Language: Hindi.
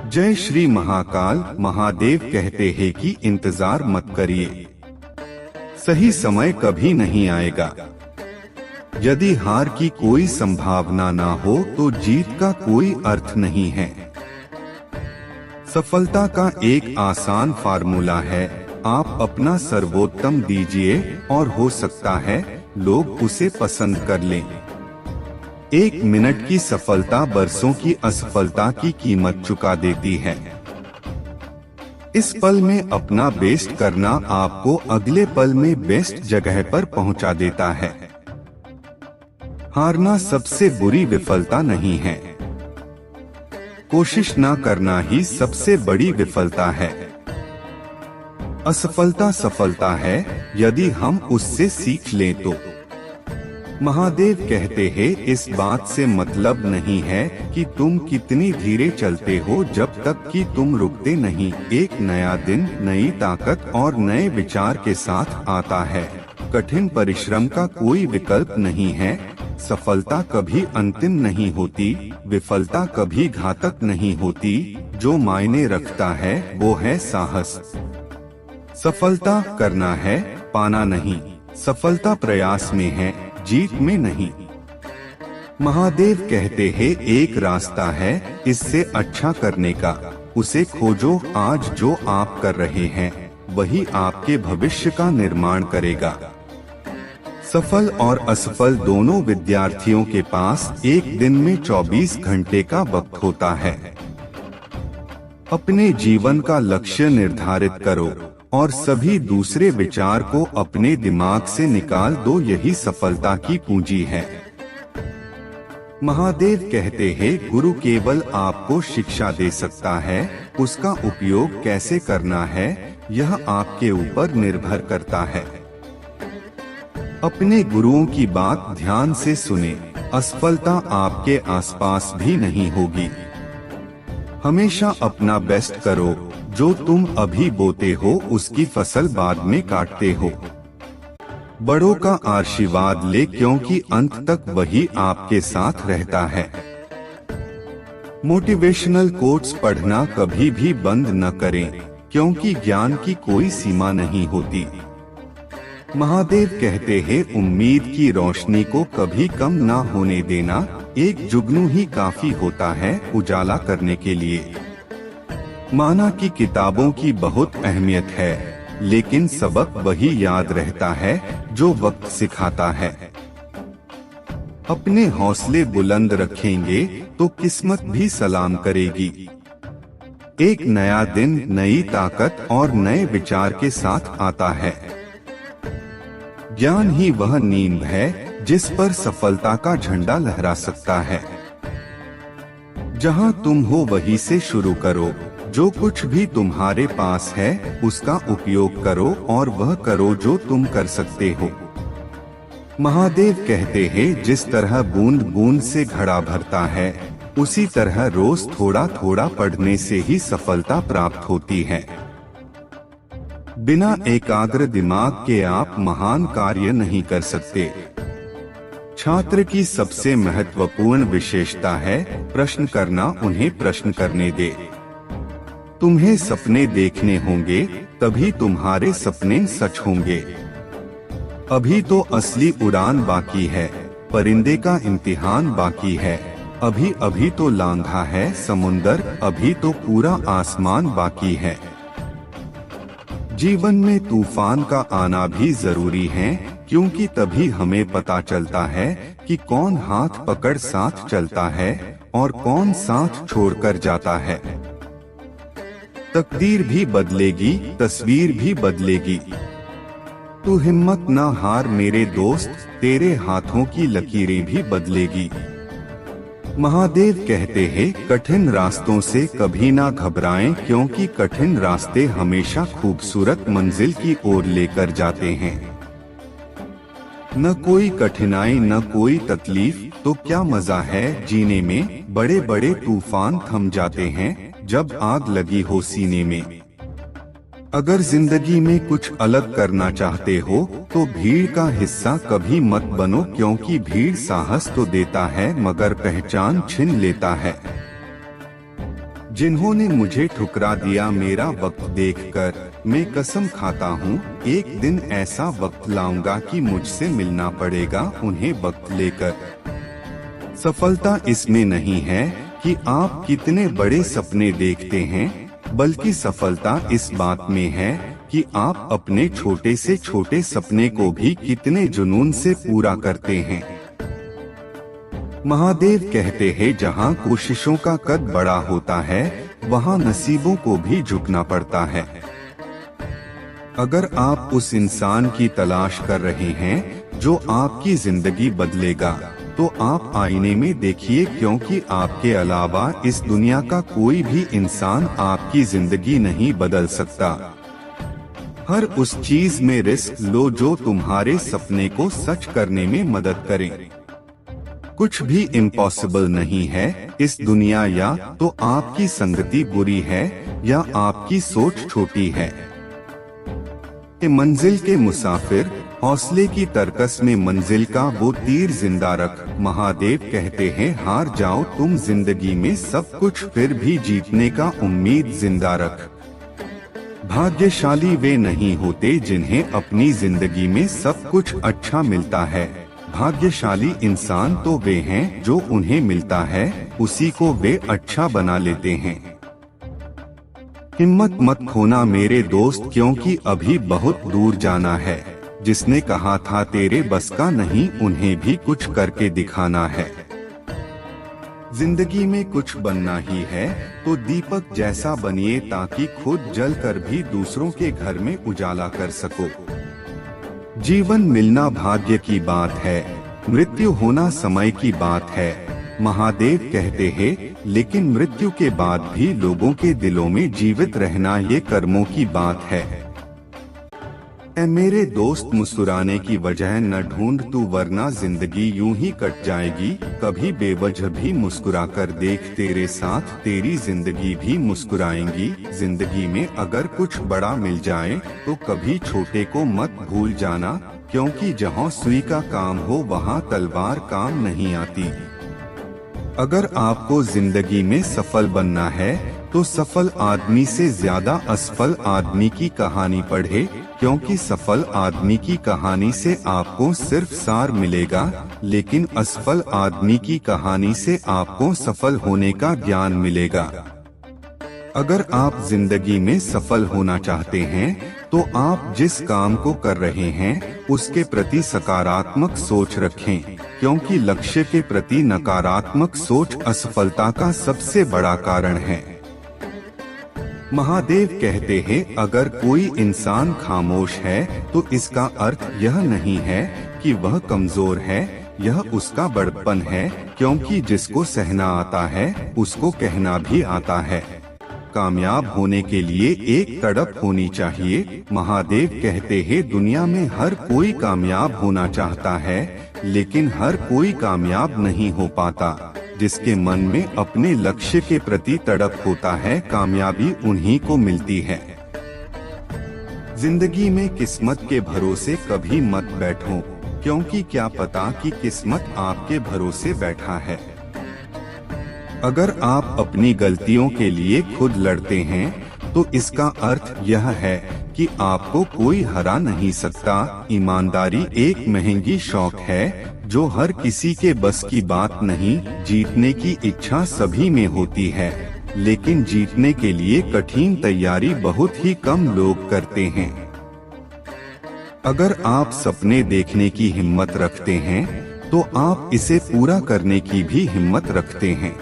जय श्री महाकाल। महादेव कहते हैं कि इंतजार मत करिए, सही समय कभी नहीं आएगा। यदि हार की कोई संभावना ना हो तो जीत का कोई अर्थ नहीं है। सफलता का एक आसान फार्मूला है, आप अपना सर्वोत्तम दीजिए और हो सकता है लोग उसे पसंद कर लें। 1 मिनट की सफलता बरसों की असफलता की कीमत चुका देती है। इस पल में अपना बेस्ट करना आपको अगले पल में बेस्ट जगह पर पहुंचा देता है। हारना सबसे बुरी विफलता नहीं है, कोशिश ना करना ही सबसे बड़ी विफलता है। असफलता सफलता है यदि हम उससे सीख लें तो। महादेव कहते हैं इस बात से मतलब नहीं है कि तुम कितनी धीरे चलते हो जब तक कि तुम रुकते नहीं। एक नया दिन नई ताकत और नए विचार के साथ आता है। कठिन परिश्रम का कोई विकल्प नहीं है। सफलता कभी अंतिम नहीं होती, विफलता कभी घातक नहीं होती। जो मायने रखता है वो है साहस। सफलता करना है, पाना नहीं। सफलता प्रयास में है, जीत में नहीं। महादेव कहते हैं एक रास्ता है इससे अच्छा करने का, उसे खोजो। आज जो आप कर रहे हैं वही आपके भविष्य का निर्माण करेगा। सफल और असफल दोनों विद्यार्थियों के पास एक दिन में 24 घंटे का वक्त होता है। अपने जीवन का लक्ष्य निर्धारित करो और सभी दूसरे विचार को अपने दिमाग से निकाल दो, यही सफलता की पूंजी है। महादेव कहते हैं गुरु केवल आपको शिक्षा दे सकता है, उसका उपयोग कैसे करना है यह आपके ऊपर निर्भर करता है। अपने गुरुओं की बात ध्यान से सुने, असफलता आपके आसपास भी नहीं होगी। हमेशा अपना बेस्ट करो, जो तुम अभी बोते हो उसकी फसल बाद में काटते हो। बड़ों का आशीर्वाद ले क्योंकि अंत तक वही आपके साथ रहता है। मोटिवेशनल कोट्स पढ़ना कभी भी बंद न करें क्योंकि ज्ञान की कोई सीमा नहीं होती। महादेव कहते हैं उम्मीद की रोशनी को कभी कम ना होने देना, एक जुगनू ही काफी होता है उजाला करने के लिए। माना कि किताबों की बहुत अहमियत है, लेकिन सबक वही याद रहता है जो वक्त सिखाता है। अपने हौसले बुलंद रखेंगे तो किस्मत भी सलाम करेगी। एक नया दिन नई ताकत और नए विचार के साथ आता है। ज्ञान ही वह नींव है जिस पर सफलता का झंडा लहरा सकता है। जहां तुम हो वहीं से शुरू करो, जो कुछ भी तुम्हारे पास है उसका उपयोग करो और वह करो जो तुम कर सकते हो। महादेव कहते हैं जिस तरह बूंद बूंद से घड़ा भरता है, उसी तरह रोज थोड़ा थोड़ा पढ़ने से ही सफलता प्राप्त होती है। बिना एकाग्र दिमाग के आप महान कार्य नहीं कर सकते। छात्र की सबसे महत्वपूर्ण विशेषता है प्रश्न करना, उन्हें प्रश्न करने दे। तुम्हें सपने देखने होंगे तभी तुम्हारे सपने सच होंगे। अभी तो असली उड़ान बाकी है, परिंदे का इम्तिहान बाकी है। अभी अभी तो लांघा है समुंदर, अभी तो पूरा आसमान बाकी है। जीवन में तूफान का आना भी जरूरी है, क्योंकि तभी हमें पता चलता है कि कौन हाथ पकड़ साथ चलता है और कौन साथ छोड़कर जाता है। तकदीर भी बदलेगी, तस्वीर भी बदलेगी। तू हिम्मत ना हार मेरे दोस्त, तेरे हाथों की लकीरें भी बदलेगी। महादेव कहते हैं कठिन रास्तों से कभी ना घबराएं, क्योंकि कठिन रास्ते हमेशा खूबसूरत मंजिल की ओर लेकर जाते हैं। न कोई कठिनाई न कोई तकलीफ तो क्या मजा है जीने में। बड़े बड़े तूफान थम जाते हैं जब आग लगी हो सीने में। अगर जिंदगी में कुछ अलग करना चाहते हो तो भीड़ का हिस्सा कभी मत बनो, क्योंकि भीड़ साहस तो देता है मगर पहचान छीन लेता है। जिन्होंने मुझे ठुकरा दिया मेरा वक्त देखकर, मैं कसम खाता हूँ एक दिन ऐसा वक्त लाऊंगा कि मुझसे मिलना पड़ेगा उन्हें वक्त लेकर। सफलता इसमें नहीं है कि आप कितने बड़े सपने देखते हैं, बल्कि सफलता इस बात में है कि आप अपने छोटे से छोटे सपने को भी कितने जुनून से पूरा करते हैं। महादेव कहते हैं जहाँ कोशिशों का कद बड़ा होता है, वहाँ नसीबों को भी झुकना पड़ता है। अगर आप उस इंसान की तलाश कर रहे हैं जो आपकी जिंदगी बदलेगा, तो आप आईने में देखिए, क्योंकि आपके अलावा इस दुनिया का कोई भी इंसान आपकी जिंदगी नहीं बदल सकता। हर उस चीज में रिस्क लो जो तुम्हारे सपने को सच करने में मदद करे। कुछ भी इम्पॉसिबल नहीं है इस दुनिया, या तो आपकी संगति बुरी है या आपकी सोच छोटी है। मंजिल के मुसाफिर, हौसले की तरकस में मंजिल का वो तीर जिंदा रख। महादेव कहते हैं हार जाओ तुम जिंदगी में सब कुछ, फिर भी जीतने का उम्मीद जिंदा रख। भाग्यशाली वे नहीं होते जिन्हें अपनी जिंदगी में सब कुछ अच्छा मिलता है, भाग्यशाली इंसान तो वे हैं जो उन्हें मिलता है उसी को वे अच्छा बना लेते हैं। हिम्मत मत खोना मेरे दोस्त, क्योंकि अभी बहुत दूर जाना है। जिसने कहा था तेरे बस का नहीं, उन्हें भी कुछ करके दिखाना है। जिंदगी में कुछ बनना ही है तो दीपक जैसा बनिए, ताकि खुद जल कर भी दूसरों के घर में उजाला कर सको। जीवन मिलना भाग्य की बात है, मृत्यु होना समय की बात है। महादेव कहते हैं लेकिन मृत्यु के बाद भी लोगों के दिलों में जीवित रहना ये कर्मों की बात है। ऐ मेरे दोस्त मुस्कुराने की वजह न ढूंढ तू, वरना जिंदगी यूं ही कट जाएगी। कभी बेवजह भी मुस्कुरा कर देख, तेरे साथ तेरी जिंदगी भी मुस्कुराएंगी। जिंदगी में अगर कुछ बड़ा मिल जाए तो कभी छोटे को मत भूल जाना, क्योंकि जहाँ सुई का काम हो वहाँ तलवार काम नहीं आती। अगर आपको जिंदगी में सफल बनना है तो सफल आदमी से ज्यादा असफल आदमी की कहानी पढ़े, क्योंकि सफल आदमी की कहानी से आपको सिर्फ सार मिलेगा, लेकिन असफल आदमी की कहानी से आपको सफल होने का ज्ञान मिलेगा। अगर आप जिंदगी में सफल होना चाहते हैं तो आप जिस काम को कर रहे हैं उसके प्रति सकारात्मक सोच रखें, क्योंकि लक्ष्य के प्रति नकारात्मक सोच असफलता का सबसे बड़ा कारण है। महादेव कहते हैं अगर कोई इंसान खामोश है तो इसका अर्थ यह नहीं है कि वह कमजोर है, यह उसका बड़प्पन है, क्योंकि जिसको सहना आता है उसको कहना भी आता है। कामयाब होने के लिए एक तड़प होनी चाहिए। महादेव कहते हैं दुनिया में हर कोई कामयाब होना चाहता है, लेकिन हर कोई कामयाब नहीं हो पाता। जिसके मन में अपने लक्ष्य के प्रति तड़प होता है, कामयाबी उन्हीं को मिलती है। जिंदगी में किस्मत के भरोसे कभी मत बैठो, क्योंकि क्या पता कि किस्मत आपके भरोसे बैठा है। अगर आप अपनी गलतियों के लिए खुद लड़ते हैं तो इसका अर्थ यह है कि आपको कोई हरा नहीं सकता। ईमानदारी एक महंगी शौक है जो हर किसी के बस की बात नहीं। जीतने की इच्छा सभी में होती है, लेकिन जीतने के लिए कठिन तैयारी बहुत ही कम लोग करते हैं। अगर आप सपने देखने की हिम्मत रखते हैं तो आप इसे पूरा करने की भी हिम्मत रखते हैं।